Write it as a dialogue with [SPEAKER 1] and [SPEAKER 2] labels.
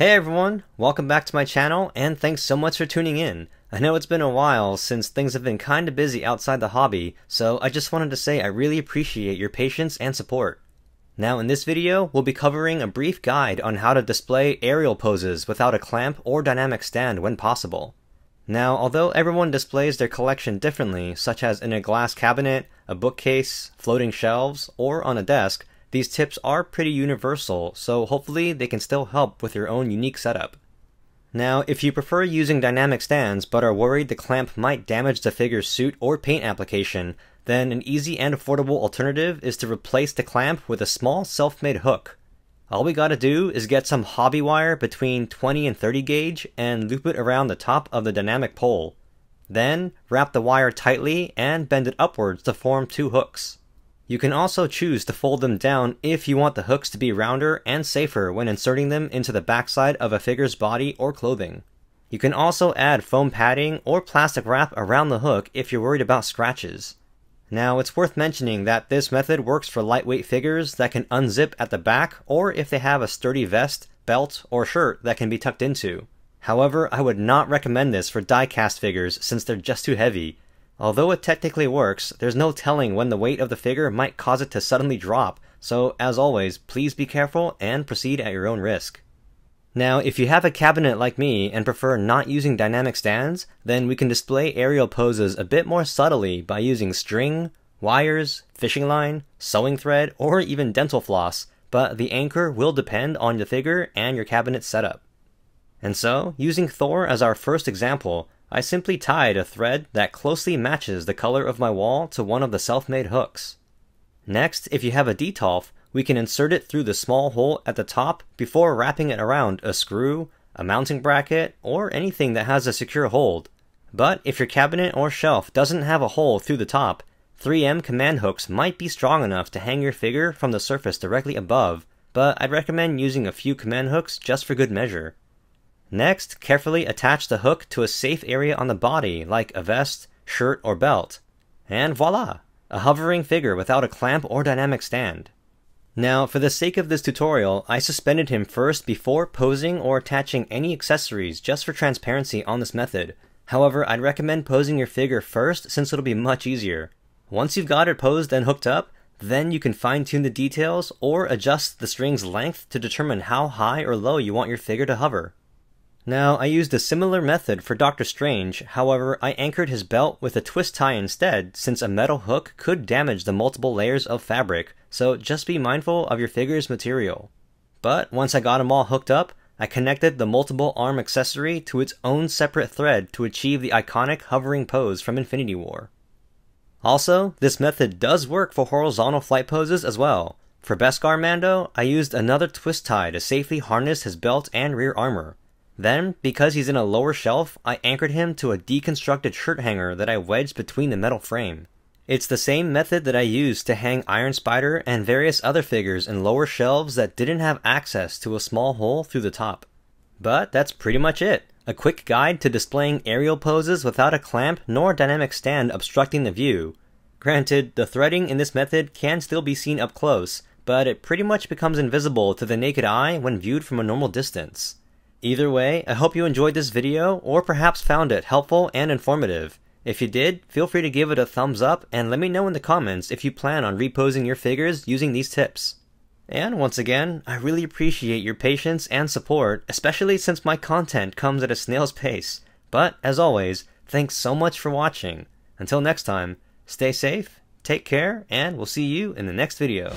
[SPEAKER 1] Hey everyone, welcome back to my channel and thanks so much for tuning in. I know it's been a while since things have been kinda busy outside the hobby, so I just wanted to say I really appreciate your patience and support. Now in this video, we'll be covering a brief guide on how to display aerial poses without a clamp or dynamic stand when possible. Now, although everyone displays their collection differently, such as in a glass cabinet, a bookcase, floating shelves, or on a desk, these tips are pretty universal, so hopefully they can still help with your own unique setup. Now, if you prefer using dynamic stands but are worried the clamp might damage the figure's suit or paint application, then an easy and affordable alternative is to replace the clamp with a small self-made hook. All we gotta do is get some hobby wire between 20 and 30 gauge and loop it around the top of the dynamic pole. Then, wrap the wire tightly and bend it upwards to form two hooks. You can also choose to fold them down if you want the hooks to be rounder and safer when inserting them into the backside of a figure's body or clothing. You can also add foam padding or plastic wrap around the hook if you're worried about scratches. Now, it's worth mentioning that this method works for lightweight figures that can unzip at the back or if they have a sturdy vest, belt, or shirt that can be tucked into. However, I would not recommend this for die-cast figures since they're just too heavy. Although it technically works, there's no telling when the weight of the figure might cause it to suddenly drop, so as always, please be careful and proceed at your own risk. Now, if you have a cabinet like me and prefer not using dynamic stands, then we can display aerial poses a bit more subtly by using string, wires, fishing line, sewing thread, or even dental floss, but the anchor will depend on the figure and your cabinet setup. And so, using Thor as our first example, I simply tied a thread that closely matches the color of my wall to one of the self-made hooks. Next, if you have a detolf, we can insert it through the small hole at the top before wrapping it around a screw, a mounting bracket, or anything that has a secure hold. But if your cabinet or shelf doesn't have a hole through the top, 3M command hooks might be strong enough to hang your figure from the surface directly above, but I'd recommend using a few command hooks just for good measure. Next, carefully attach the hook to a safe area on the body like a vest, shirt, or belt. And voila! A hovering figure without a clamp or dynamic stand. Now, for the sake of this tutorial, I suspended him first before posing or attaching any accessories just for transparency on this method. However, I'd recommend posing your figure first since it'll be much easier. Once you've got it posed and hooked up, then you can fine-tune the details or adjust the string's length to determine how high or low you want your figure to hover. Now, I used a similar method for Doctor Strange, however I anchored his belt with a twist tie instead since a metal hook could damage the multiple layers of fabric, so just be mindful of your figure's material. But once I got him all hooked up, I connected the multiple arm accessory to its own separate thread to achieve the iconic hovering pose from Infinity War. Also, this method does work for horizontal flight poses as well. For Beskar Mando, I used another twist tie to safely harness his belt and rear armor. Then, because he's in a lower shelf, I anchored him to a deconstructed shirt hanger that I wedged between the metal frame. It's the same method that I used to hang Iron Spider and various other figures in lower shelves that didn't have access to a small hole through the top. But that's pretty much it. A quick guide to displaying aerial poses without a clamp nor dynamic stand obstructing the view. Granted, the threading in this method can still be seen up close, but it pretty much becomes invisible to the naked eye when viewed from a normal distance. Either way, I hope you enjoyed this video, or perhaps found it helpful and informative. If you did, feel free to give it a thumbs up and let me know in the comments if you plan on reposing your figures using these tips. And once again, I really appreciate your patience and support, especially since my content comes at a snail's pace. But, as always, thanks so much for watching. Until next time, stay safe, take care, and we'll see you in the next video.